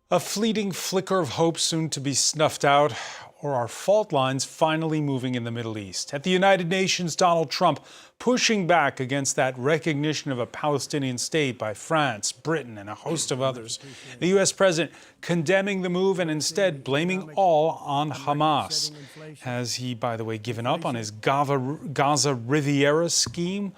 A fleeting flicker of hope soon to be snuffed out, or are fault lines finally moving in the Middle East? At the United Nations, Donald Trump pushing back against that recognition of a Palestinian state by France, Britain, and a host of others. The U.S. president condemning the move and instead blaming all on Hamas. Has he, by the way, given up on his Gaza Riviera scheme?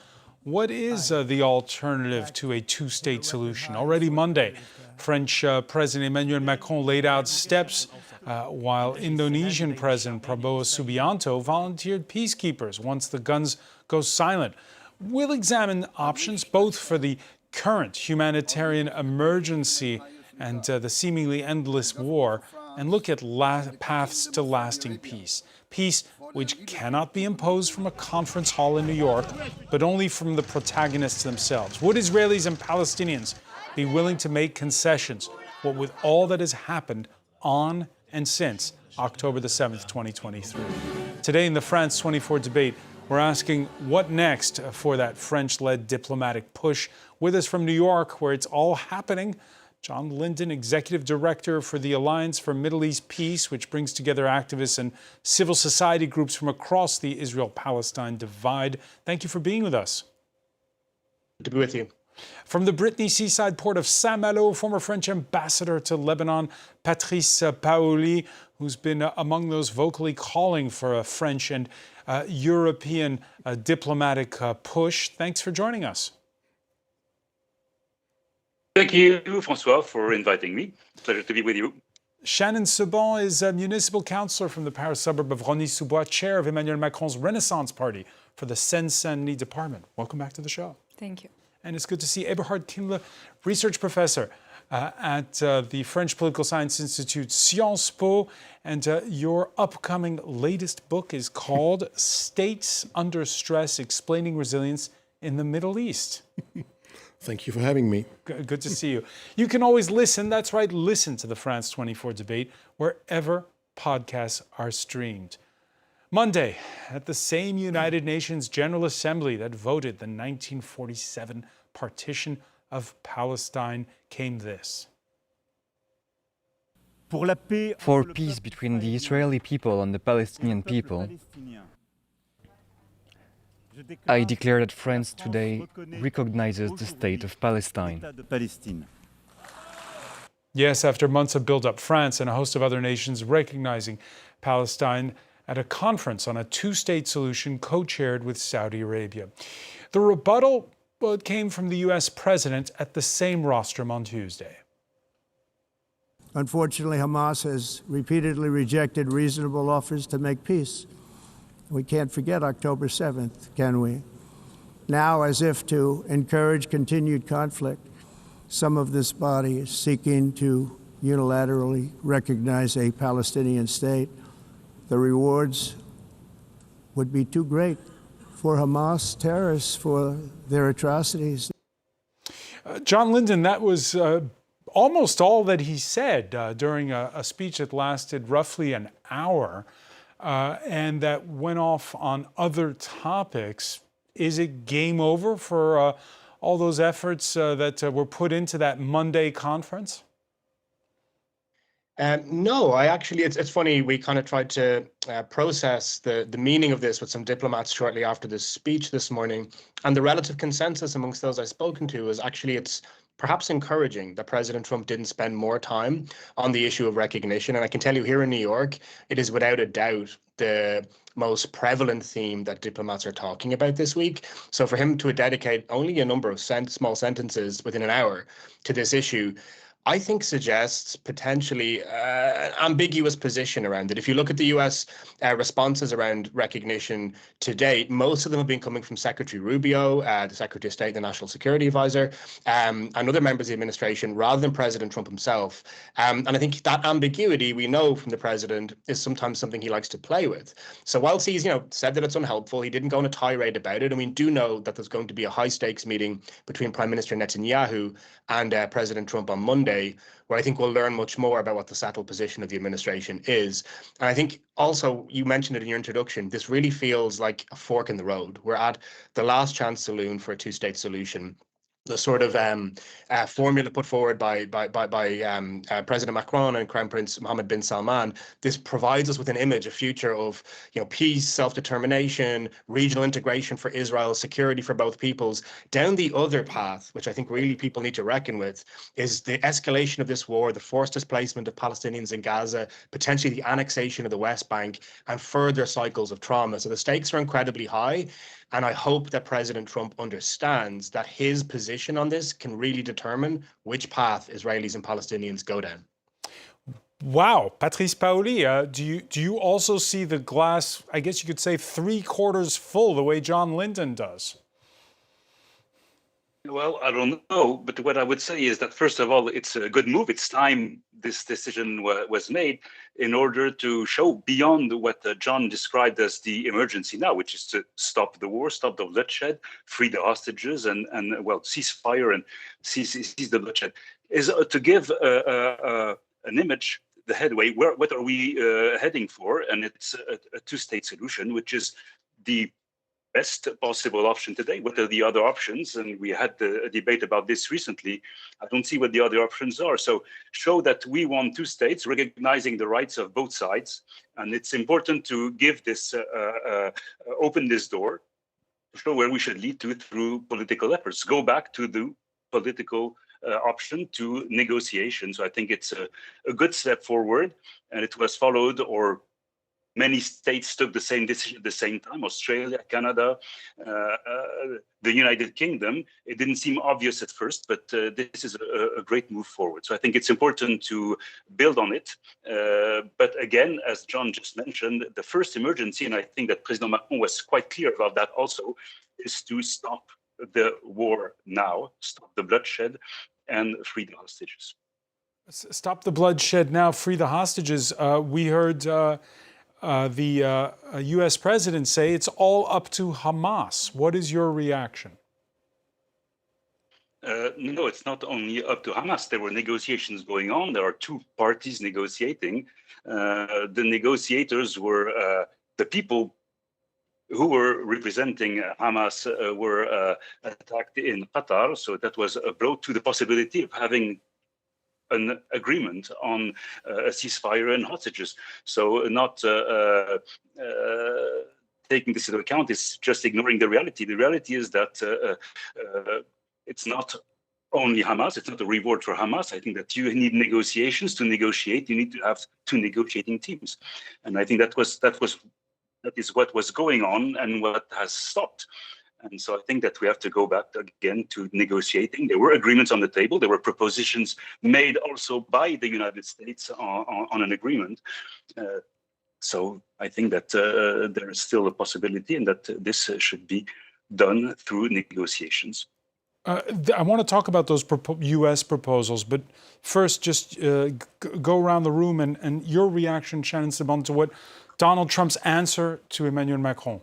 What is the alternative to a two-state solution? Already Monday, French President Emmanuel Macron laid out steps while Indonesian President Prabowo Subianto volunteered peacekeepers once the guns go silent. We'll examine options both for the current humanitarian emergency and the seemingly endless war, and look at paths to lasting peace. Peace which cannot be imposed from a conference hall in New York, but only from the protagonists themselves. Would Israelis and Palestinians be willing to make concessions, what with all that has happened on and since October the 7th, 2023? Today in the France 24 debate, we're asking what next for that French-led diplomatic push. With us from New York, where it's all happening, John Linden, Executive Director for the Alliance for Middle East Peace, which brings together activists and civil society groups from across the Israel-Palestine divide. Thank you for being with us. Good to be with you. From the Brittany seaside port of Saint-Malo, former French ambassador to Lebanon, Patrice Paoli, who's been among those vocally calling for a French and European diplomatic push. Thanks for joining us. Thank you, Francois, for inviting me. Pleasure to be with you. Shannon Seban is a municipal councillor from the Paris suburb of Rosny-sous-Bois, chair of Emmanuel Macron's Renaissance Party for the Seine-Saint-Denis department. Welcome back to the show. Thank you. And it's good to see Eberhard Kimmler, research professor at the French Political Science Institute, Sciences Po. And your upcoming latest book is called States Under Stress, Explaining Resilience in the Middle East. Thank you for having me. Good to see you. You can always listen, that's right, listen to the France 24 debate wherever podcasts are streamed. Monday, at the same United Nations General Assembly that voted the 1947 partition of Palestine, came this. For peace between the Israeli people and the Palestinian people, I declare that France today recognizes the state of Palestine. Yes, after months of build-up, France and a host of other nations recognizing Palestine at a conference on a two-state solution co-chaired with Saudi Arabia. The rebuttal, well, it came from the U.S. president at the same rostrum on Tuesday. Unfortunately, Hamas has repeatedly rejected reasonable offers to make peace. We can't forget October 7th, can we? Now, as if to encourage continued conflict, some of this body is seeking to unilaterally recognize a Palestinian state. The rewards would be too great for Hamas terrorists for their atrocities. John Linden, that was almost all that he said during a speech that lasted roughly an hour. And that went off on other topics. Is it game over for all those efforts that were put into that Monday conference? No, it's funny, we kind of tried to process the meaning of this with some diplomats shortly after this speech this morning. And the relative consensus amongst those I've spoken to is actually it's perhaps encouraging that President Trump didn't spend more time on the issue of recognition. And I can tell you here in New York, it is without a doubt the most prevalent theme that diplomats are talking about this week. So for him to dedicate only a number of small sentences within an hour to this issue, I think suggests potentially an ambiguous position around it. If you look at the US responses around recognition to date, most of them have been coming from Secretary Rubio, the Secretary of State, the National Security Advisor, and other members of the administration, rather than President Trump himself. And I think that ambiguity, we know from the president, is sometimes something he likes to play with. So whilst he's said that it's unhelpful, he didn't go on a tirade about it. And we do know that there's going to be a high stakes meeting between Prime Minister Netanyahu and President Trump on Monday, where I think we'll learn much more about what the settled position of the administration is. And I think also, you mentioned it in your introduction, this really feels like a fork in the road. We're at the last chance saloon for a two-state solution. sort of formula put forward by President Macron and Crown Prince Mohammed bin Salman, this provides us with an image, a future of peace, self-determination, regional integration for Israel, security for both peoples. Down the other path, which I think really people need to reckon with, is the escalation of this war, the forced displacement of Palestinians in Gaza, potentially the annexation of the West Bank, and further cycles of trauma. So the stakes are incredibly high. And I hope that President Trump understands that his position on this can really determine which path Israelis and Palestinians go down. Wow, Patrice Paoli, do you also see the glass, I guess you could say, 3/4 full, the way John Lyndon does? Well, I don't know, but what I would say is that, first of all, it's a good move. It's time this decision was made in order to show beyond what John described as the emergency now, which is to stop the war, stop the bloodshed, free the hostages, and well, cease fire and cease the bloodshed, is to give an image, the headway, what are we heading for? And it's a two-state solution, which is the best possible option today. What are the other options? And we had a debate about this recently. I don't see what the other options are. So show that we want two states, recognizing the rights of both sides. And it's important to give this, open this door, to show where we should lead to through political efforts. Go back to the political option to negotiation. So I think it's a good step forward, and it was followed, or many states took the same decision at the same time: Australia, Canada, the United Kingdom. It didn't seem obvious at first, but this is a great move forward. So I think it's important to build on it. But again, as John just mentioned, the first emergency, and I think that President Macron was quite clear about that also, is to stop the war now, stop the bloodshed, and free the hostages. Stop the bloodshed now, free the hostages. We heard the U.S. president say it's all up to Hamas. What is your reaction? No, it's not only up to Hamas. There were negotiations going on. There are two parties negotiating. The negotiators were the people who were representing Hamas were attacked in Qatar. So that was a blow to the possibility of having an agreement on a ceasefire and hostages. So not taking this into account is just ignoring the reality. The reality is that it's not only Hamas, it's not a reward for Hamas. I think that you need negotiations to negotiate. You need to have two negotiating teams. And I think that is what was going on and what has stopped. And so I think that we have to go back again to negotiating. There were agreements on the table. There were propositions made also by the United States on an agreement. So I think that there is still a possibility, and that this should be done through negotiations. I want to talk about those U.S. proposals, but first just go around the room and your reaction, Shannon Seban, to what Donald Trump's answer to Emmanuel Macron.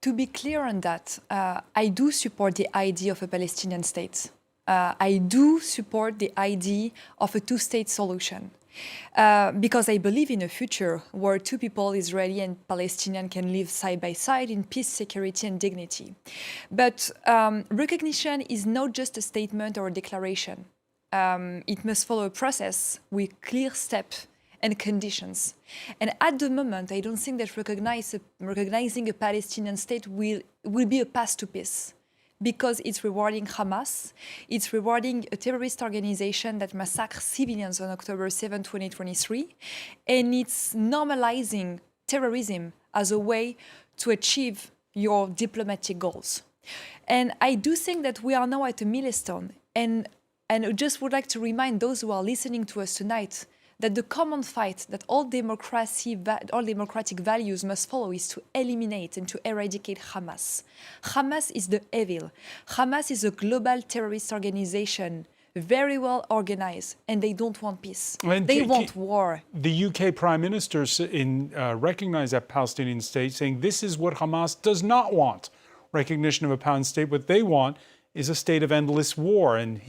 To be clear on that, I do support the idea of a Palestinian state. I do support the idea of a two-state solution. Because I believe in a future where two people, Israeli and Palestinian, can live side by side in peace, security, and dignity. But recognition is not just a statement or a declaration. It must follow a process with clear steps and conditions. And at the moment, I don't think that recognizing a Palestinian state will be a path to peace, because it's rewarding Hamas, it's rewarding a terrorist organization that massacred civilians on October 7, 2023, and it's normalizing terrorism as a way to achieve your diplomatic goals. And I do think that we are now at a milestone, and I just would like to remind those who are listening to us tonight that the common fight that all democratic values must follow is to eliminate and to eradicate Hamas. Hamas is the evil. Hamas is a global terrorist organization, very well organized, and they don't want peace. They want war. The UK Prime Minister recognized that Palestinian state, saying this is what Hamas does not want, recognition of a Palestinian state. What they want is a state of endless war. And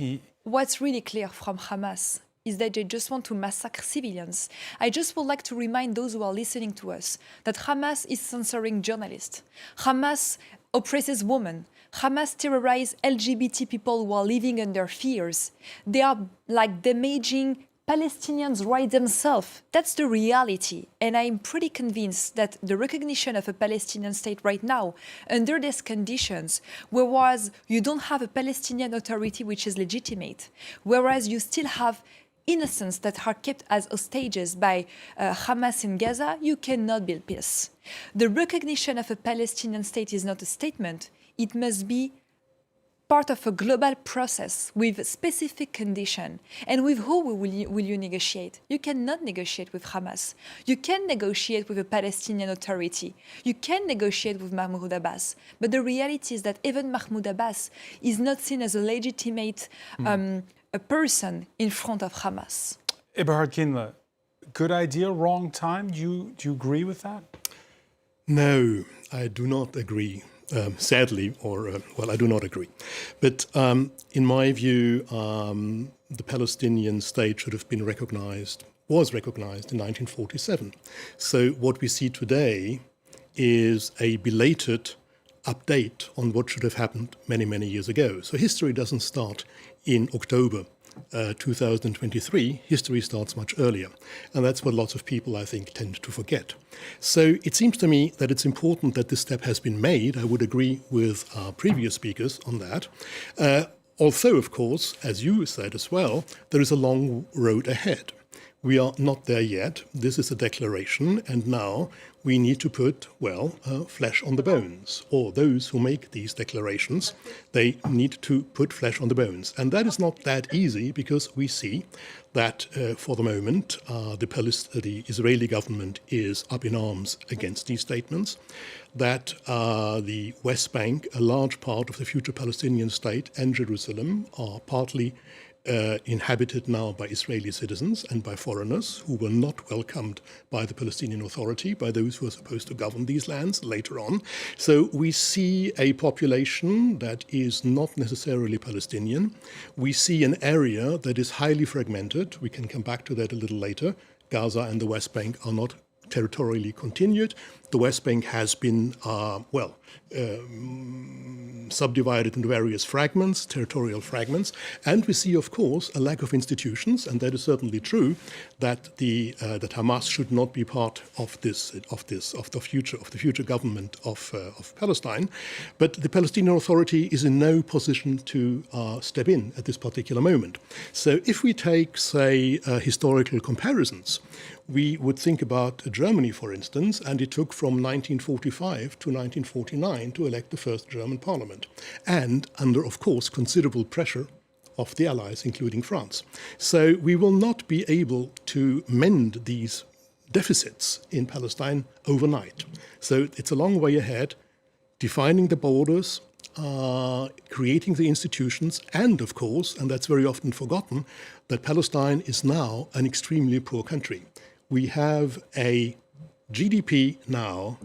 what's really clear from Hamas is that they just want to massacre civilians. I just would like to remind those who are listening to us that Hamas is censoring journalists. Hamas oppresses women. Hamas terrorizes LGBT people who are living under fears. They are like damaging Palestinians' rights themselves. That's the reality. And I'm pretty convinced that the recognition of a Palestinian state right now, under these conditions, whereas you don't have a Palestinian authority which is legitimate, whereas you still have innocents that are kept as hostages by Hamas in Gaza, you cannot build peace. The recognition of a Palestinian state is not a statement. It must be part of a global process with specific conditions. And with who will you negotiate? You cannot negotiate with Hamas. You can negotiate with a Palestinian authority. You can negotiate with Mahmoud Abbas. But the reality is that even Mahmoud Abbas is not seen as a legitimate a person in front of Hamas. Eberhard Kindle, good idea, wrong time? Do you agree with that? No, I do not agree. Sadly, I do not agree. But in my view, the Palestinian state should have been was recognized in 1947. So what we see today is a belated update on what should have happened many, many years ago. So history doesn't start in October 2023. History starts much earlier. And that's what lots of people, I think, tend to forget. So it seems to me that it's important that this step has been made. I would agree with our previous speakers on that. Although, of course, as you said as well, there is a long road ahead. We are not there yet. This is a declaration, and now we need to put, flesh on the bones. Or those who make these declarations, they need to put flesh on the bones. And that is not that easy, because we see that for the moment, the Israeli government is up in arms against these statements, that the West Bank, a large part of the future Palestinian state, and Jerusalem are partly inhabited now by Israeli citizens and by foreigners who were not welcomed by the Palestinian Authority, by those who are supposed to govern these lands later on. So we see a population that is not necessarily Palestinian. We see an area that is highly fragmented. We can come back to that a little later. Gaza and the West Bank are not territorially continued. The West Bank has been, subdivided into various fragments, territorial fragments, and we see, of course, a lack of institutions, and that is certainly true. That that Hamas should not be part of the future government of Palestine, but the Palestinian Authority is in no position to step in at this particular moment. So, if we take, say, historical comparisons, we would think about Germany, for instance, and it took from 1945 to 1949 to elect the first German parliament, and under, of course, considerable pressure of the Allies, including France. So we will not be able to mend these deficits in Palestine overnight. So it's a long way ahead, defining the borders, creating the institutions, and of course, and that's very often forgotten, that Palestine is now an extremely poor country. We have a GDP now,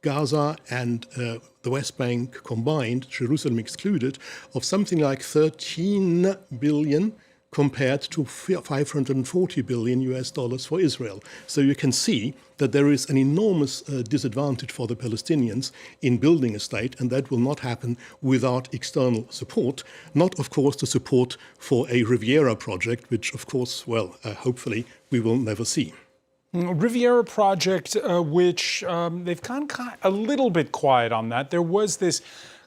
Gaza and the West Bank combined, Jerusalem excluded, of something like 13 billion compared to 540 billion US dollars for Israel. So you can see that there is an enormous disadvantage for the Palestinians in building a state, and that will not happen without external support. Not, of course, the support for a Riviera project, which, of course, hopefully we will never see. Riviera project, which they've gone a little bit quiet on that. There was this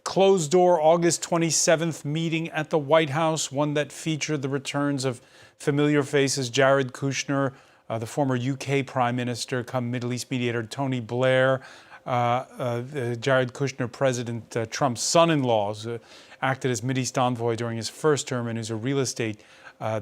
closed-door August 27th meeting at the White House, one that featured the returns of familiar faces, Jared Kushner, the former UK Prime Minister, come Middle East mediator Tony Blair, Jared Kushner, President Trump's son-in-law, who acted as Mideast envoy during his first term and who's a real estate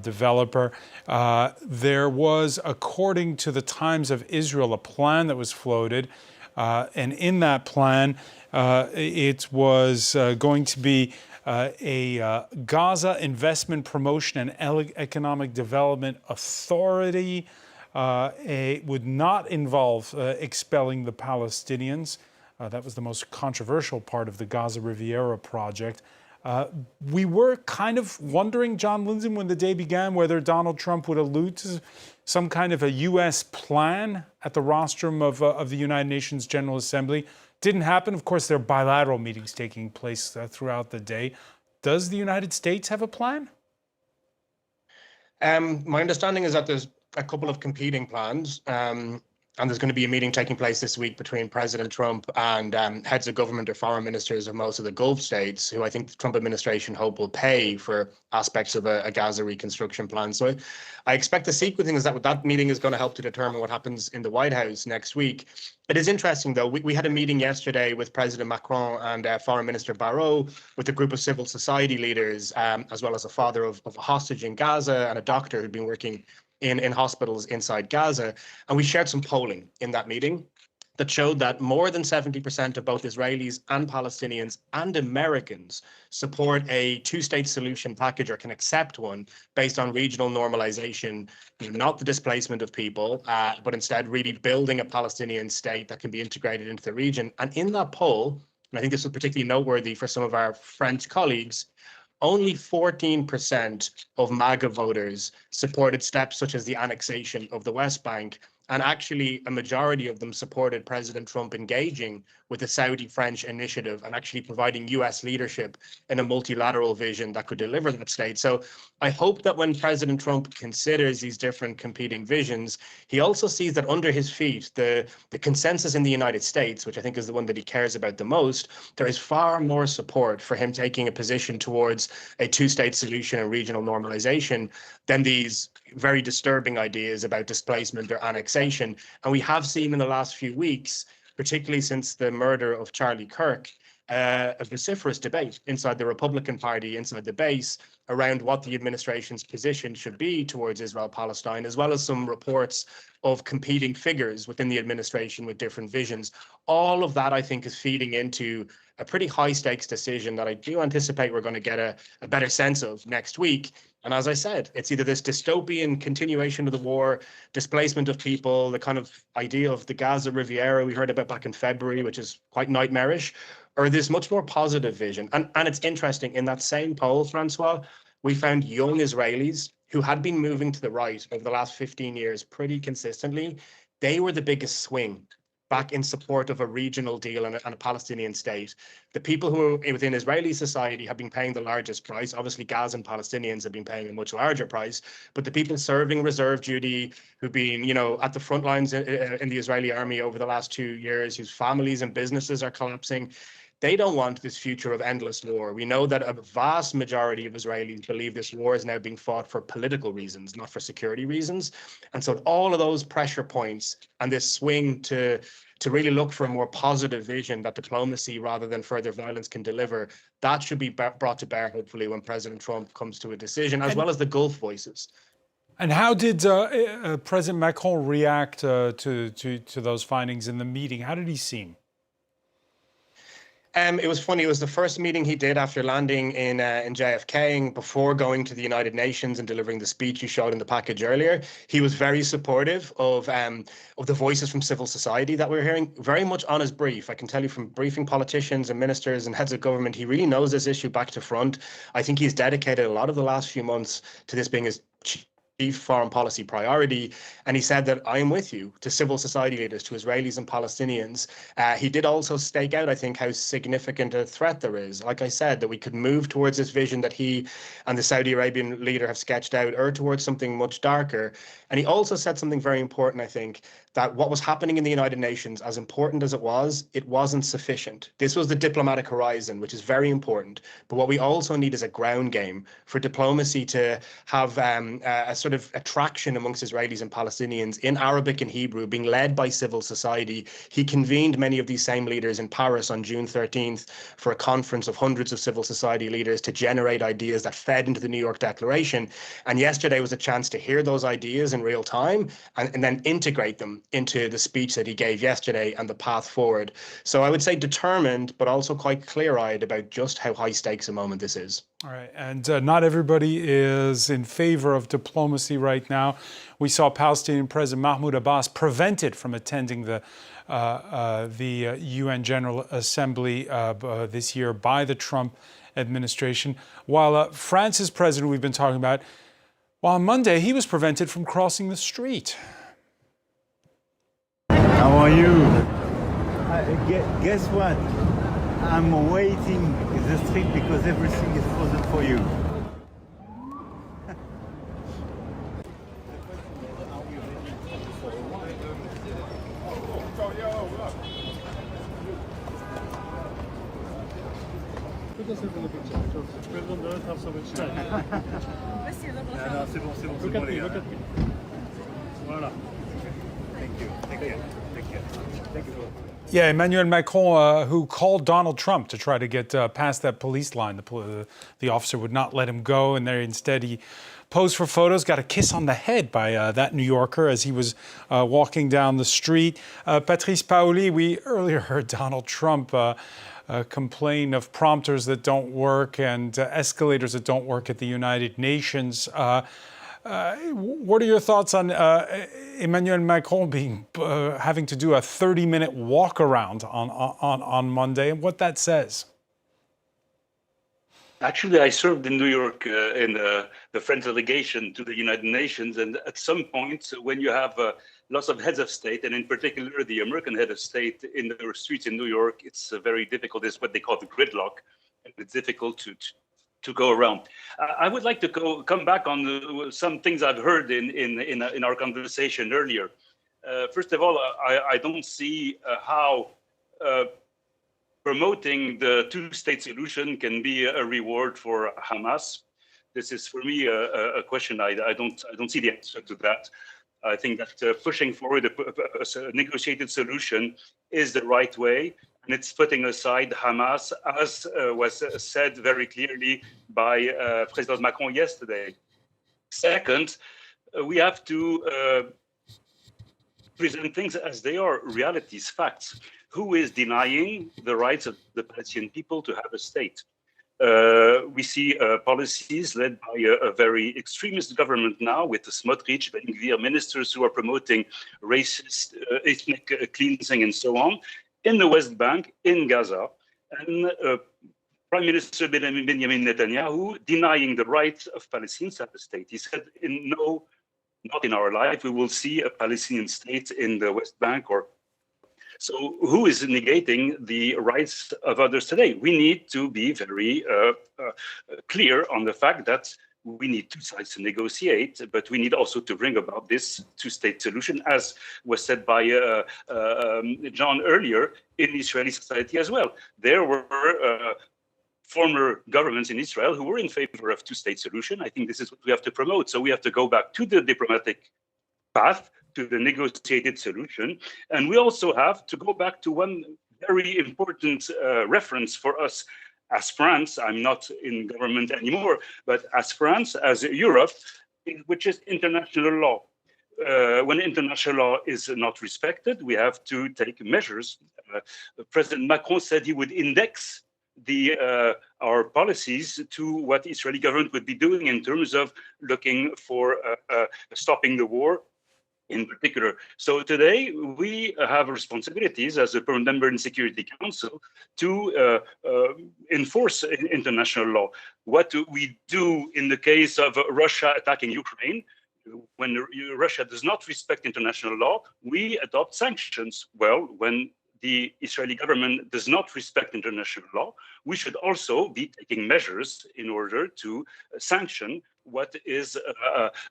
developer. There was, according to the Times of Israel, a plan that was floated, and in that plan, it was going to be a Gaza Investment Promotion and Economic Development Authority. It would not involve expelling the Palestinians. That was the most controversial part of the Gaza Riviera project. We were kind of wondering, John Lindsay, when the day began, whether Donald Trump would allude to some kind of a U.S. plan at the rostrum of the United Nations General Assembly. Didn't happen. Of course, there are bilateral meetings taking place throughout the day. Does the United States have a plan? My understanding is that there's a couple of competing plans. And there's going to be a meeting taking place this week between President Trump and heads of government or foreign ministers of most of the Gulf states, who I think the Trump administration hope will pay for aspects of a Gaza reconstruction plan. So I expect the sequencing is that meeting is going to help to determine what happens in the White House next week. It is interesting, though. We had a meeting yesterday with President Macron and Foreign Minister Barrot with a group of civil society leaders, as well as a father of a hostage in Gaza and a doctor who'd been working in hospitals inside Gaza. And we shared some polling in that meeting that showed that more than 70% of both Israelis and Palestinians and Americans support a two-state solution package or can accept one based on regional normalization, not the displacement of people, but instead really building a Palestinian state that can be integrated into the region. And in that poll, and I think this was particularly noteworthy for some of our French colleagues, only 14% of MAGA voters supported steps such as the annexation of the West Bank. And actually, a majority of them supported President Trump engaging with the Saudi-French initiative and actually providing US leadership in a multilateral vision that could deliver that state. So I hope that when President Trump considers these different competing visions, he also sees that under his feet, the consensus in the United States, which I think is the one that he cares about the most, there is far more support for him taking a position towards a two-state solution and regional normalization than these very disturbing ideas about displacement or annexation. And we have seen in the last few weeks, particularly since the murder of Charlie Kirk, a vociferous debate inside the Republican Party, inside the base, around what the administration's position should be towards Israel-Palestine, as well as some reports of competing figures within the administration with different visions. All of that, I think, is feeding into a pretty high-stakes decision that I do anticipate we're going to get a better sense of next week. And as I said, it's either this dystopian continuation of the war, displacement of people, the kind of idea of the Gaza Riviera we heard about back in February, which is quite nightmarish, or this much more positive vision. And it's interesting, in that same poll, Francois, we found young Israelis who had been moving to the right over the last 15 years pretty consistently. They were the biggest swing back in support of a regional deal and a Palestinian state. The people who are within Israeli society have been paying the largest price. Obviously, Gazan Palestinians have been paying a much larger price, but the people serving reserve duty, who've been, at the front lines in the Israeli army over the last 2 years, whose families and businesses are collapsing, they don't want this future of endless war. We know that a vast majority of Israelis believe this war is now being fought for political reasons, not for security reasons. And so all of those pressure points and this swing to really look for a more positive vision that diplomacy rather than further violence can deliver, that should be brought to bear, hopefully, when President Trump comes to a decision, as well as the Gulf voices. And how did President Macron react to those findings in the meeting? How did he seem? It was funny. It was the first meeting he did after landing in JFK, before going to the United Nations and delivering the speech you showed in the package earlier. He was very supportive of the voices from civil society that we're hearing, very much on his brief. I can tell you from briefing politicians and ministers and heads of government, he really knows this issue back to front. I think he's dedicated a lot of the last few months to this being his chief foreign policy priority. And he said that I am with you, to civil society leaders, to Israelis and Palestinians. He did also stake out, I think, how significant a threat there is. Like I said, that we could move towards this vision that he and the Saudi Arabian leader have sketched out, or towards something much darker. And he also said something very important, I think, that what was happening in the United Nations, as important as it wasn't sufficient. This was the diplomatic horizon, which is very important. But what we also need is a ground game for diplomacy to have a sort of attraction amongst Israelis and Palestinians in Arabic and Hebrew, being led by civil society. He convened many of these same leaders in Paris on June 13th for a conference of hundreds of civil society leaders to generate ideas that fed into the New York Declaration. And yesterday was a chance to hear those ideas in real time and then integrate them into the speech that he gave yesterday and the path forward. So I would say determined, but also quite clear-eyed about just how high stakes a moment this is. All right, and not everybody is in favor of diplomacy right now. We saw Palestinian President Mahmoud Abbas prevented from attending the UN General Assembly this year by the Trump administration, while France's president we've been talking about, well, on Monday he was prevented from crossing the street. How are you? Guess what? I'm waiting in the street because everything is frozen for you. Yeah, Emmanuel Macron, who called Donald Trump to try to get past that police line. The officer would not let him go, and there instead he posed for photos, got a kiss on the head by that New Yorker as he was walking down the street. Patrice Paoli, we earlier heard Donald Trump complain of prompters that don't work and escalators that don't work at the United Nations. What are your thoughts on Emmanuel Macron having to do a 30-minute walk around on Monday, and what that says? Actually, I served in New York in the French delegation to the United Nations, and at some point, when you have lots of heads of state, and in particular the American head of state in the streets in New York, it's very difficult. It's what they call the gridlock, and it's difficult to go around. I would like to come back on some things I've heard in our conversation earlier. First of all, I don't see how promoting the two-state solution can be a reward for Hamas. This is, for me, a question I don't see the answer to that. I think that pushing forward a negotiated solution is the right way. And it's putting aside Hamas, as was said very clearly by President Macron yesterday. Second, we have to present things as they are, realities, facts. Who is denying the rights of the Palestinian people to have a state? We see policies led by a very extremist government now, with the Smotrich, Ben Gvir ministers who are promoting racist, ethnic cleansing and so on, in the West Bank, in Gaza, and Prime Minister Benjamin Netanyahu denying the right of Palestinians to have a state. He said, no, not in our life, we will see a Palestinian state in the West Bank. So who is negating the rights of others today? We need to be very clear on the fact that we need two sides to negotiate, but we need also to bring about this two-state solution, as was said by John earlier, in Israeli society as well. There were former governments in Israel who were in favor of two-state solution. I think this is what we have to promote. So we have to go back to the diplomatic path, to the negotiated solution. And we also have to go back to one very important reference for us as France. I'm not in government anymore, but as France, as Europe, which is international law. When international law is not respected, we have to take measures. President Macron said he would index our policies to what the Israeli government would be doing in terms of looking for stopping the war in particular. So today we have responsibilities as a permanent member in Security Council to enforce international law. What do we do in the case of Russia attacking Ukraine? When Russia does not respect international law, we adopt sanctions. Well, when the Israeli government does not respect international law, we should also be taking measures in order to sanction what is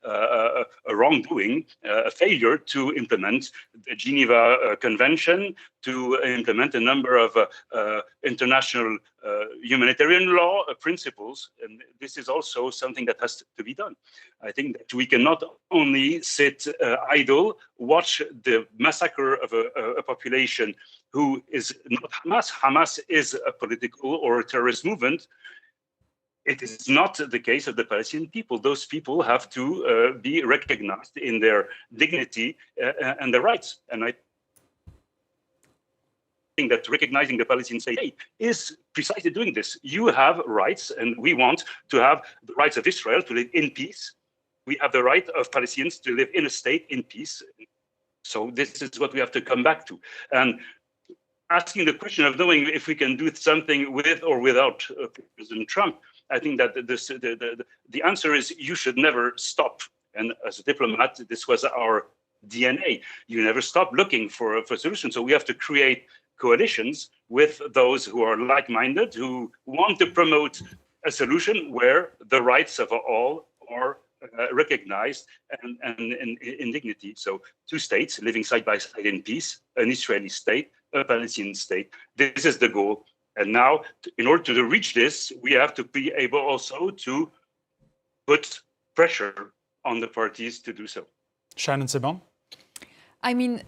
a wrongdoing, a failure to implement the Geneva Convention, to implement a number of international humanitarian law principles. And this is also something that has to be done. I think that we cannot only sit idle, watch the massacre of a population who is not Hamas. Hamas is a political or a terrorist movement. It is not the case of the Palestinian people. Those people have to be recognized in their dignity and their rights. And I think that recognizing the Palestinian state is precisely doing this. You have rights, and we want to have the rights of Israel to live in peace. We have the right of Palestinians to live in a state in peace. So this is what we have to come back to. And asking the question of knowing if we can do something with or without President Trump, I think that the answer is you should never stop. And as a diplomat, this was our DNA. You never stop looking for a solution. So we have to create coalitions with those who are like-minded, who want to promote a solution where the rights of all are recognized and in dignity. So two states living side by side in peace, an Israeli state, a Palestinian state. This is the goal. And now, in order to reach this, we have to be able also to put pressure on the parties to do so. Shannon Sebon? I mean,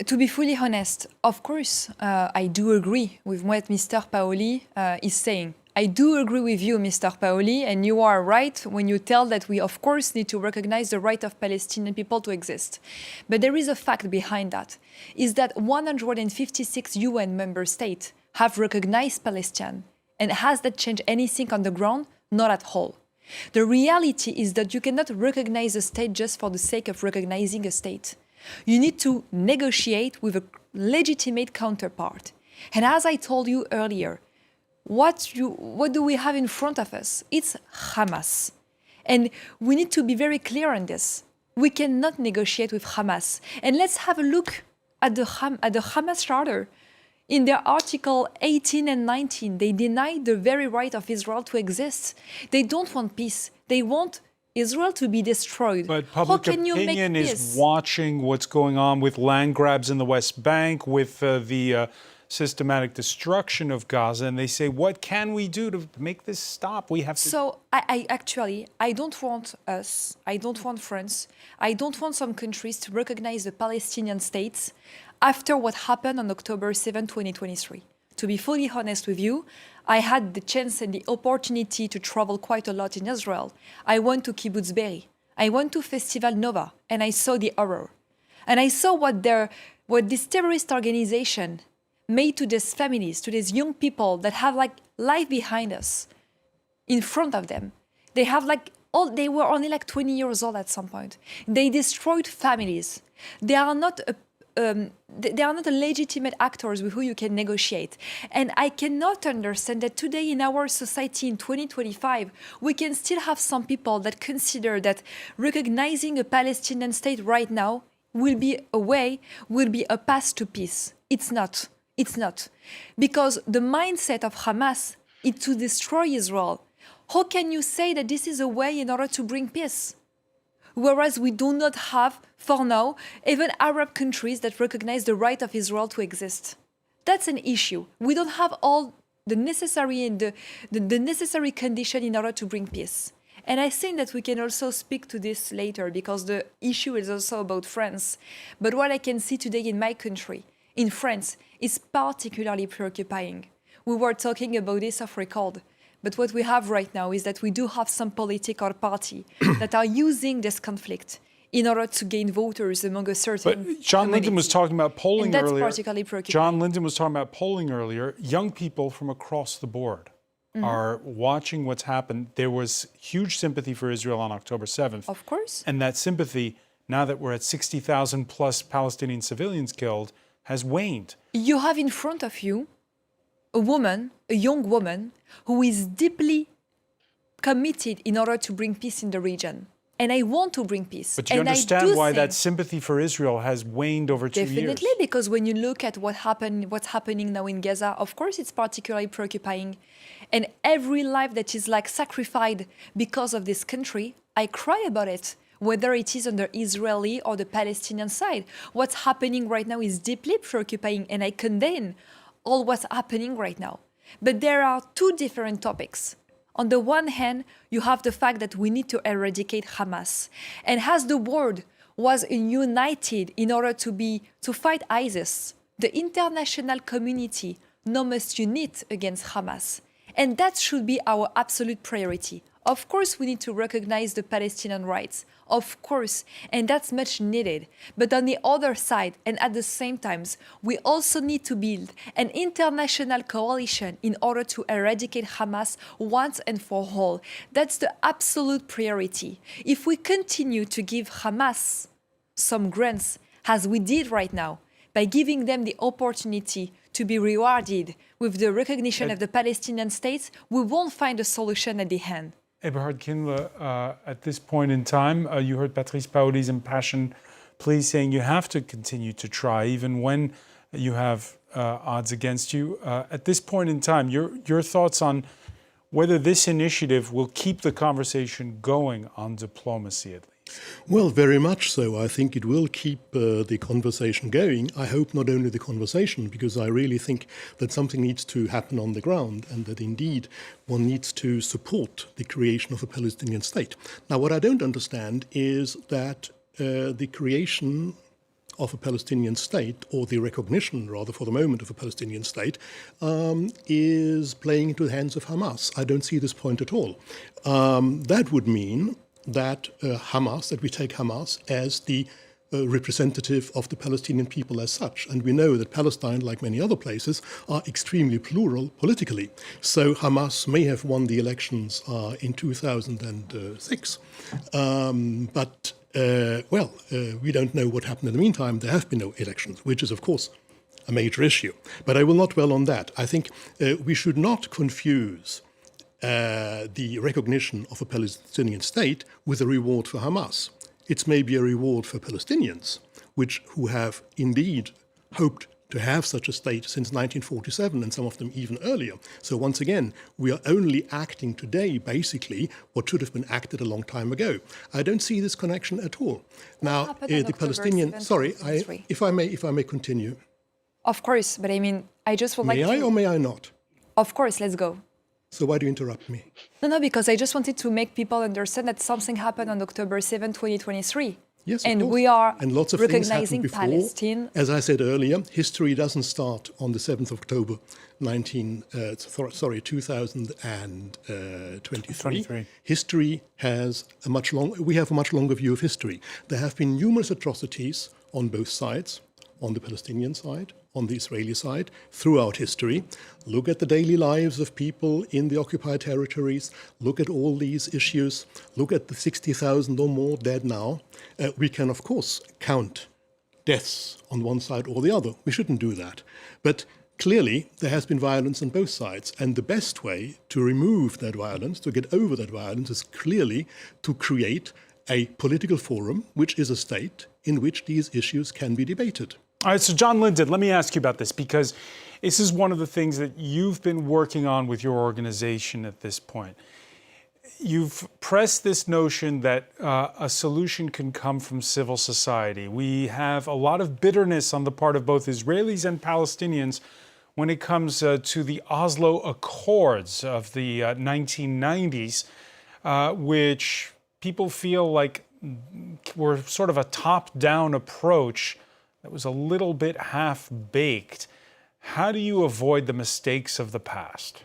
to be fully honest, of course, I do agree with what Mr. Paoli is saying. I do agree with you, Mr. Paoli, and you are right when you tell that we, of course, need to recognize the right of Palestinian people to exist. But there is a fact behind that, is that 156 UN member states have recognized Palestine. And has that changed anything on the ground? Not at all. The reality is that you cannot recognize a state just for the sake of recognizing a state. You need to negotiate with a legitimate counterpart. And as I told you earlier, what do we have in front of us? It's Hamas. And we need to be very clear on this. We cannot negotiate with Hamas. And let's have a look at the Hamas charter. In their Article 18 and 19, they deny the very right of Israel to exist. They don't want peace. They want Israel to be destroyed. But public opinion is watching what's going on with land grabs in the West Bank, with the systematic destruction of Gaza, and they say, what can we do to make this stop? We have to... So I don't want us, I don't want France, I don't want some countries to recognize the Palestinian states after what happened on October 7, 2023. To be fully honest with you, I had the chance and the opportunity to travel quite a lot in Israel. I went to Kibbutz Be'eri, I went to Festival Nova, and I saw the horror. And I saw what this terrorist organization made to these families, to these young people that have like life behind us, in front of them. They have they were only like 20 years old at some point. They destroyed families. They are not legitimate actors with who you can negotiate. And I cannot understand that today in our society in 2025, we can still have some people that consider that recognizing a Palestinian state right now will be a path to peace. It's not. It's not. Because the mindset of Hamas is to destroy Israel. How can you say that this is a way in order to bring peace? Whereas we do not have, for now, even Arab countries that recognize the right of Israel to exist. That's an issue. We don't have all the necessary and the necessary condition in order to bring peace. And I think that we can also speak to this later because the issue is also about France. But what I can see today in my country, in France, is particularly preoccupying. We were talking about this off record, but what we have right now is that we do have some political party that are using this conflict in order to gain voters among a certain But John Linden was talking about polling and that's earlier. particularly preoccupying. John Linden was talking about polling earlier. Young people from across the board are watching what's happened. There was huge sympathy for Israel on October 7th. Of course. And that sympathy, now that we're at 60,000 plus Palestinian civilians killed, has waned. You have in front of you a woman, a young woman, who is deeply committed in order to bring peace in the region. And I want to bring peace. But do you understand why that sympathy for Israel has waned over 2 years? Definitely, because when you look at what's happening now in Gaza, of course it's particularly preoccupying. And every life that is like sacrificed because of this country, I cry about it. Whether it is on the Israeli or the Palestinian side. What's happening right now is deeply preoccupying, and I condemn all what's happening right now. But there are two different topics. On the one hand, you have the fact that we need to eradicate Hamas. And as the world was united in order to fight ISIS, the international community now must unite against Hamas. And that should be our absolute priority. Of course, we need to recognize the Palestinian rights. Of course, and that's much needed. But on the other side, and at the same time, we also need to build an international coalition in order to eradicate Hamas once and for all. That's the absolute priority. If we continue to give Hamas some grants, as we did right now, by giving them the opportunity to be rewarded with the recognition of the Palestinian state, we won't find a solution at the end. Eberhard Kindle, at this point in time, you heard Patrice Paoli's impassioned plea saying you have to continue to try, even when you have odds against you. At this point in time, your thoughts on whether this initiative will keep the conversation going on diplomacy, at least? Well, very much so. I think it will keep the conversation going. I hope not only the conversation, because I really think that something needs to happen on the ground and that indeed one needs to support the creation of a Palestinian state. Now, what I don't understand is that the creation of a Palestinian state, or the recognition, rather, for the moment, of a Palestinian state, is playing into the hands of Hamas. I don't see this point at all. That would mean that Hamas, that we take Hamas as the representative of the Palestinian people as such. And we know that Palestine, like many other places, are extremely plural politically. So Hamas may have won the elections in 2006, but we don't know what happened in the meantime. There have been no elections, which is, of course, a major issue. But I will not dwell on that. I think we should not confuse the recognition of a Palestinian state with a reward for Hamas. It's maybe a reward for Palestinians, who have indeed hoped to have such a state since 1947, and some of them even earlier. So once again, we are only acting today, basically, what should have been acted a long time ago. I don't see this connection at all. Now, the Palestinian... Sorry, if I may continue. Of course, but I mean, I just would like to... May I or may I not? Of course, let's go. So why do you interrupt me? No, because I just wanted to make people understand that something happened on October 7, 2023. Yes, and of course. We are and lots of recognizing things happened before. Palestine. As I said earlier, history doesn't start on the 7th of October 2023. History has we have a much longer view of history. There have been numerous atrocities on both sides, on the Palestinian side, on the Israeli side, throughout history. Look at the daily lives of people in the occupied territories. Look at all these issues. Look at the 60,000 or more dead now. We can, of course, count deaths on one side or the other. We shouldn't do that. But clearly, there has been violence on both sides. And the best way to remove that violence, to get over that violence, is clearly to create a political forum, which is a state in which these issues can be debated. All right, so John Linden, let me ask you about this, because this is one of the things that you've been working on with your organization at this point. You've pressed this notion that a solution can come from civil society. We have a lot of bitterness on the part of both Israelis and Palestinians when it comes to the Oslo Accords of the 1990s, which people feel like were sort of a top-down approach that was a little bit half-baked. How do you avoid the mistakes of the past?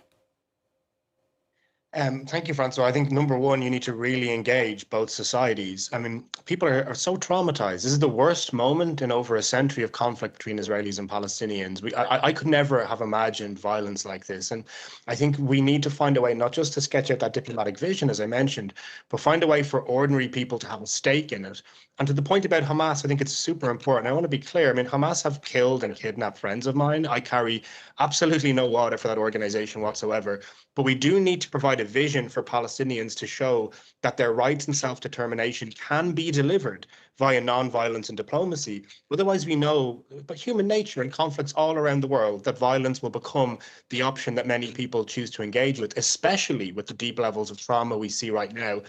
Thank you, Francois. I think number one, you need to really engage both societies. I mean, people are so traumatized. This is the worst moment in over a century of conflict between Israelis and Palestinians. I could never have imagined violence like this. And I think we need to find a way not just to sketch out that diplomatic vision, as I mentioned, but find a way for ordinary people to have a stake in it. And to the point about Hamas, I think it's super important. I want to be clear. I mean, Hamas have killed and kidnapped friends of mine. I carry absolutely no water for that organization whatsoever. But we do need to provide a vision for Palestinians to show that their rights and self-determination can be delivered via non-violence and diplomacy. Otherwise, we know by human nature and conflicts all around the world that violence will become the option that many people choose to engage with, especially with the deep levels of trauma we see right now.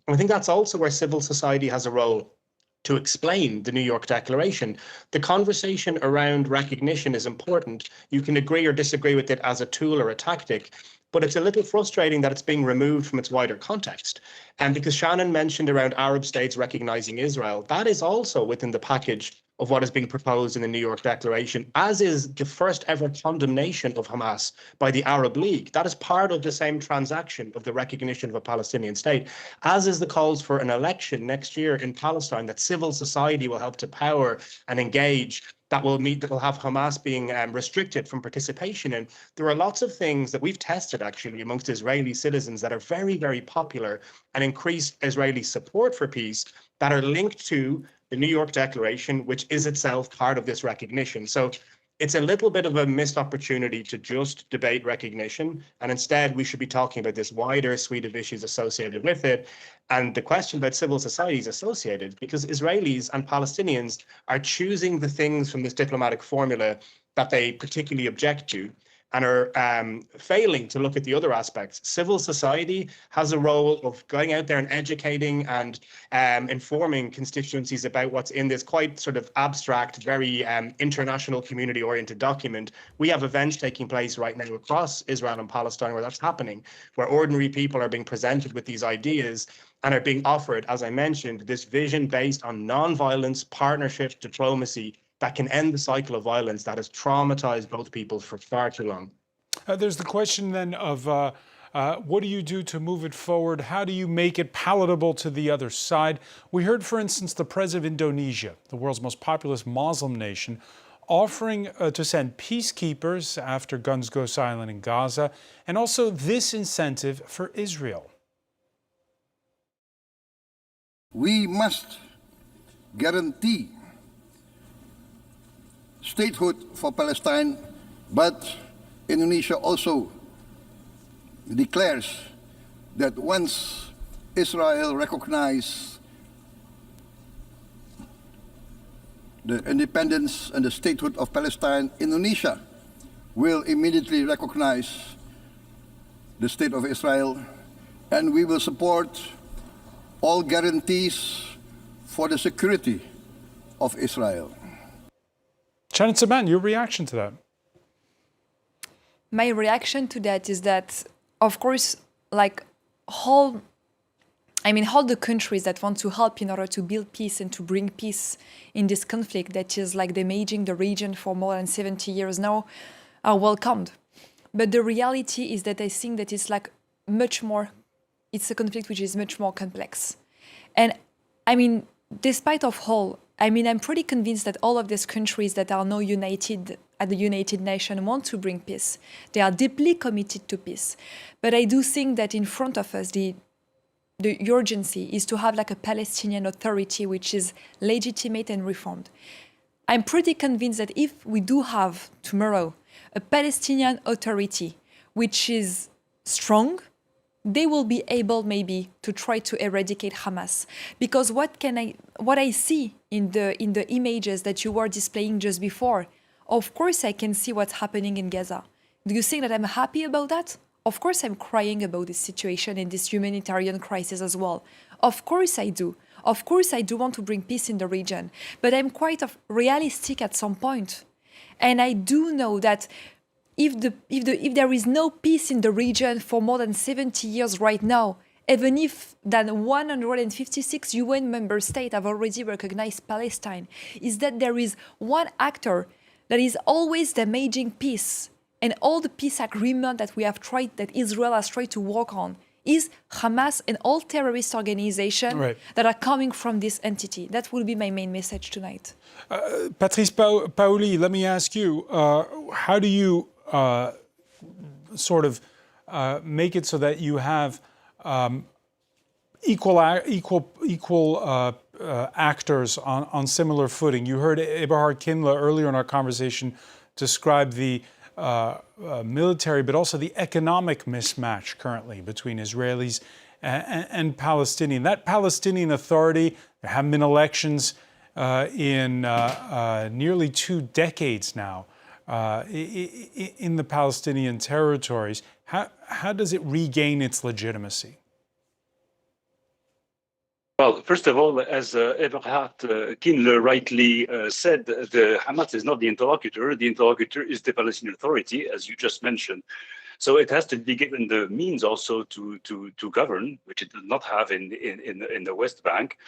And I think that's also where civil society has a role to explain the New York Declaration. The conversation around recognition is important. You can agree or disagree with it as a tool or a tactic, but it's a little frustrating that it's being removed from its wider context. And because Shannon mentioned around Arab states recognizing Israel, that is also within the package of what is being proposed in the New York Declaration, as is the first ever condemnation of Hamas by the Arab League. That is part of the same transaction of the recognition of a Palestinian state, as is the calls for an election next year in Palestine that civil society will help to power and engage, that will have Hamas being restricted from participation in. There are lots of things that we've tested actually amongst Israeli citizens that are very, very popular and increase Israeli support for peace that are linked to the New York Declaration, which is itself part of this recognition. So it's a little bit of a missed opportunity to just debate recognition, and instead we should be talking about this wider suite of issues associated with it, and the question about civil society is associated because Israelis and Palestinians are choosing the things from this diplomatic formula that they particularly object to, and are failing to look at the other aspects. Civil society has a role of going out there and educating and informing constituencies about what's in this quite sort of abstract, very international community-oriented document. We have events taking place right now across Israel and Palestine where that's happening, where ordinary people are being presented with these ideas and are being offered, as I mentioned, this vision based on non-violence, partnership, diplomacy, that can end the cycle of violence that has traumatized both peoples for far too long. There's the question then of what do you do to move it forward? How do you make it palatable to the other side? We heard, for instance, the president of Indonesia, the world's most populous Muslim nation, offering to send peacekeepers after guns go silent in Gaza, and also this incentive for Israel. We must guarantee statehood for Palestine, but Indonesia also declares that once Israel recognizes the independence and the statehood of Palestine, Indonesia will immediately recognize the state of Israel, and we will support all guarantees for the security of Israel. Shannon Saban, your reaction to that? My reaction to that is that, of course, like all the countries that want to help in order to build peace and to bring peace in this conflict that is like damaging the region for more than 70 years now are welcomed. But the reality is that I think that it's like much more, it's a conflict which is much more complex. And I mean, despite of all, I'm pretty convinced that all of these countries that are now united at the United Nations want to bring peace. They are deeply committed to peace. But I do think that in front of us, the urgency is to have like a Palestinian authority which is legitimate and reformed. I'm pretty convinced that if we do have tomorrow a Palestinian authority which is strong, they will be able maybe to try to eradicate Hamas. Because what I see in the images that you were displaying just before, of course I can see what's happening in Gaza. Do you think that I'm happy about that? Of course I'm crying about this situation and this humanitarian crisis as well. Of course I do. Of course I do want to bring peace in the region. But I'm quite realistic at some point. And I do know that if there is no peace in the region for more than 70 years right now, even if than 156 UN member states have already recognized Palestine, is that there is one actor that is always damaging peace, and all the peace agreement that that Israel has tried to work on is Hamas and all terrorist organizations that are coming from this entity. That will be my main message tonight. Patrice Paoli, let me ask you, how do you make it so that you have equal actors on similar footing? You heard Eberhard Kindler earlier in our conversation describe the military, but also the economic mismatch currently between Israelis and Palestinian. That Palestinian Authority, there haven't been elections in nearly 2 decades now in the Palestinian territories. How does it regain its legitimacy? Well, first of all, as Eberhard Kindler rightly said, the Hamas is not the interlocutor. The interlocutor is the Palestinian Authority, as you just mentioned. So it has to be given the means also to govern, which it does not have in the West Bank.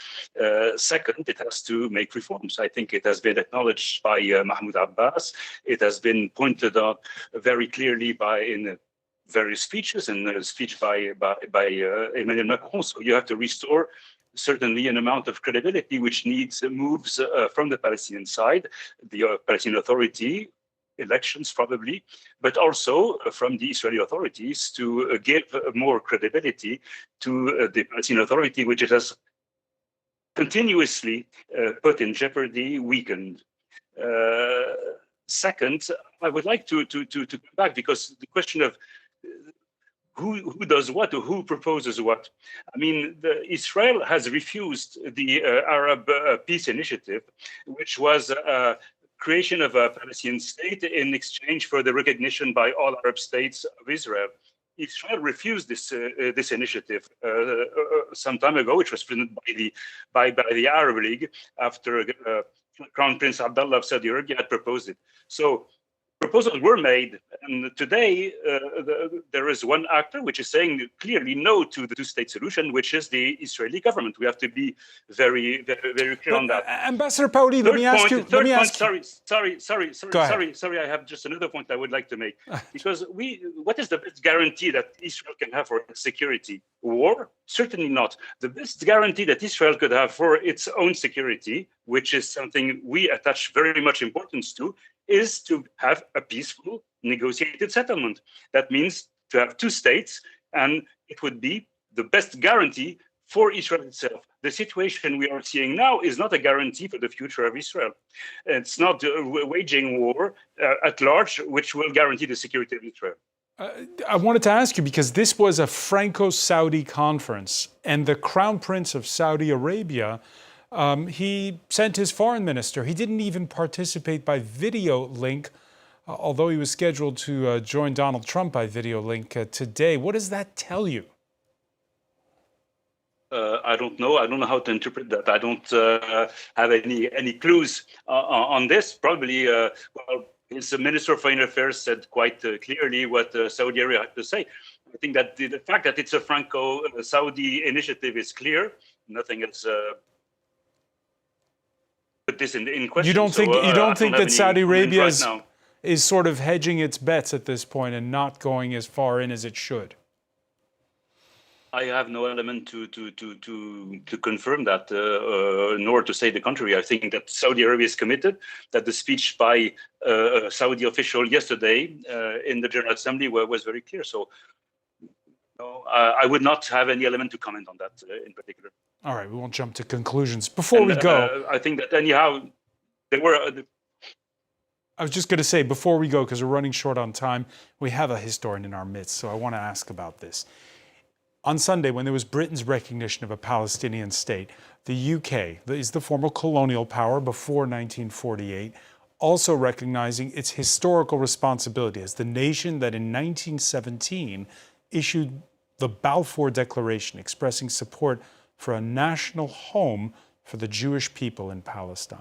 Second, it has to make reforms. I think it has been acknowledged by Mahmoud Abbas. It has been pointed out very clearly in various speeches, and a speech by Emmanuel Macron. So you have to restore certainly an amount of credibility, which needs moves from the Palestinian side, the Palestinian Authority, elections probably, but also from the Israeli authorities to give more credibility to the Palestinian Authority, which it has continuously put in jeopardy, weakened. Second, I would like to come back, because the question of who does what, or who proposes what. I mean, Israel has refused the Arab Peace Initiative, which was creation of a Palestinian state in exchange for the recognition by all Arab states of Israel. Israel refused this initiative some time ago, which was presented by the Arab League after Crown Prince Abdullah of Saudi Arabia had proposed it. So proposals were made, and today there is one actor which is saying clearly no to the two-state solution, which is the Israeli government. We have to be very, very, very clear on that. Ambassador Paoli, let me ask you. Sorry. I have just another point I would like to make, because what is the best guarantee that Israel can have for its security? War? Certainly not. The best guarantee that Israel could have for its own security, which is something we attach very much importance to, is to have a peaceful negotiated settlement. That means to have two states, and it would be the best guarantee for Israel itself. The situation we are seeing now is not a guarantee for the future of Israel. It's not waging war at large, which will guarantee the security of Israel. I wanted to ask you, because this was a Franco-Saudi conference, and the Crown Prince of Saudi Arabia, he sent his foreign minister. He didn't even participate by video link, although he was scheduled to join Donald Trump by video link today. What does that tell you? I don't know. I don't know how to interpret that. I don't have any clues on this. Probably, well, his Minister of Foreign Affairs said quite clearly what Saudi Arabia had to say. I think that the fact that it's a Franco-Saudi initiative is clear. Nothing else put this in question. You don't think that Saudi Arabia is sort of hedging its bets at this point and not going as far in as it should? I have no element to confirm that, nor to say the contrary. I think that Saudi Arabia is committed, that the speech by a Saudi official yesterday in the General Assembly was very clear. So no, I would not have any element to comment on that in particular. All right, we won't jump to conclusions. Before we go, I think that anyhow, there were... I was just going to say, before we go, because we're running short on time, we have a historian in our midst, so I want to ask about this. On Sunday, when there was Britain's recognition of a Palestinian state, the UK is the former colonial power before 1948, also recognizing its historical responsibility as the nation that in 1917 issued the Balfour Declaration, expressing support for a national home for the Jewish people in Palestine.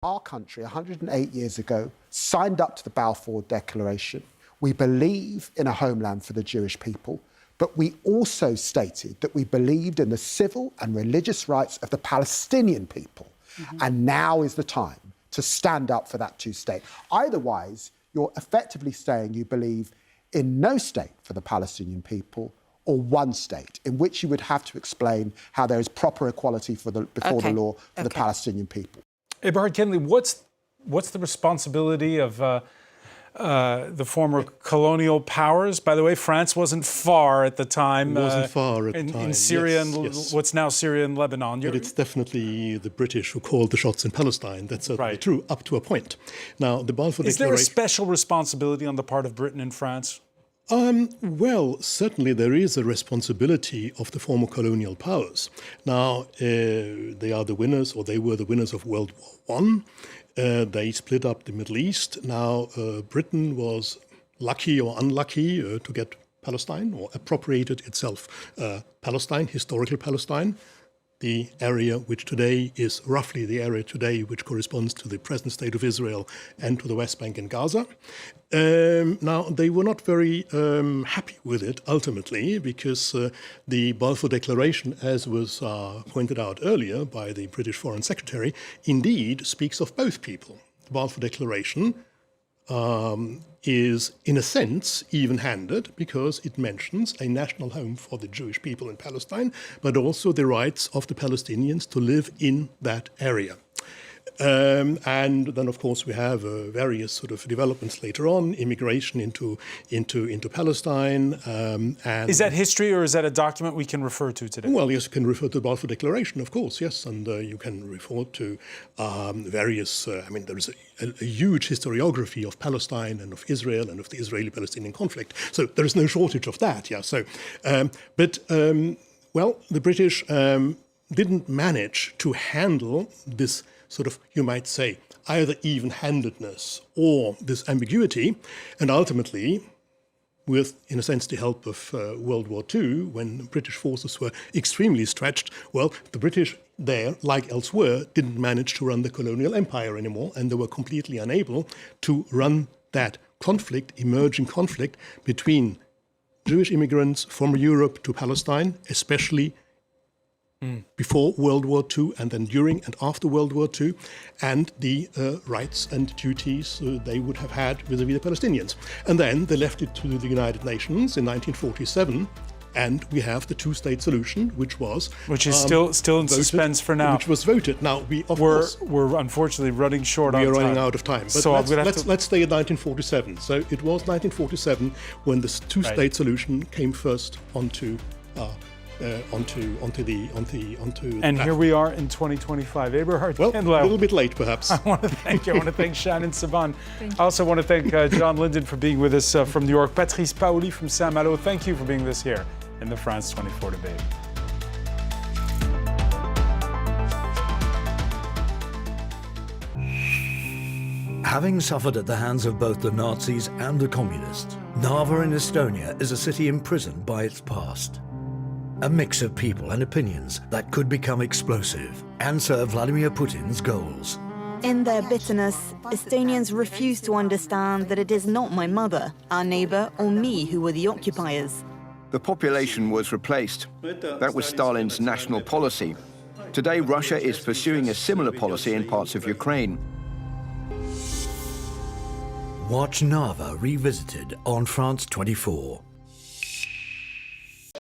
Our country, 108 years ago, signed up to the Balfour Declaration. We believe in a homeland for the Jewish people, but we also stated that we believed in the civil and religious rights of the Palestinian people. And now is the time to stand up for that two-state. Otherwise, you're effectively saying you believe in no state for the Palestinian people, or one state, in which you would have to explain how there is proper equality before the law for the Palestinian people. Eberhard Kenley, what's the responsibility of the former colonial powers? By the way, France wasn't far at the time. In Syria and what's now Syria and Lebanon. But it's definitely the British who called the shots in Palestine. That's certainly true, up to a point. Now, the Balfour Declaration... Is there a special responsibility on the part of Britain and France? Well, certainly there is a responsibility of the former colonial powers. Now, they are the winners, or they were the winners of World War I. They split up the Middle East. Now, Britain was lucky or unlucky to get Palestine, or appropriated itself Palestine, historical Palestine. the area which today is roughly the area today which corresponds to the present state of Israel and to the West Bank and Gaza. Now, they were not very happy with it ultimately, because the Balfour Declaration, as was pointed out earlier by the British Foreign Secretary, indeed speaks of both people. The Balfour Declaration is, in a sense, even-handed, because it mentions a national home for the Jewish people in Palestine, but also the rights of the Palestinians to live in that area. And then, of course, we have various sort of developments later on, immigration into Palestine. And is that history, or is that a document we can refer to today? Well, yes, you can refer to the Balfour Declaration, of course, yes, and you can refer to various. I mean, there is a huge historiography of Palestine and of Israel and of the Israeli-Palestinian conflict. So there is no shortage of that. Yeah. So, well, the British didn't manage to handle this sort of, you might say, either even-handedness or this ambiguity, and ultimately, with, in a sense, the help of World War II, when British forces were extremely stretched, well, the British there, like elsewhere, didn't manage to run the colonial empire anymore, and they were completely unable to run that conflict, emerging conflict, between Jewish immigrants from Europe to Palestine, especially before World War II, and then during and after World War II, and the rights and duties they would have had vis-à-vis the Palestinians. And then they left it to the United Nations in 1947, and we have the two-state solution, which is still in voted, suspense for now. Which was voted. Now we're unfortunately running short on time. We are running out of time. But so let's stay at 1947. So it was 1947 when the two-state solution came first onto and here we are in 2025. Eberhard, well, a little bit late, perhaps. I want to thank you. I want to thank Shannon Saban. I also want to thank John Linden for being with us from New York. Patrice Paoli from Saint-Malo, thank you for being with us here in the France 24 debate. Having suffered at the hands of both the Nazis and the communists, Narva in Estonia is a city imprisoned by its past. A mix of people and opinions that could become explosive and serve Vladimir Putin's goals. In their bitterness, Estonians refuse to understand that it is not my mother, our neighbor, or me who were the occupiers. The population was replaced. That was Stalin's national policy. Today, Russia is pursuing a similar policy in parts of Ukraine. Watch Narva Revisited on France 24.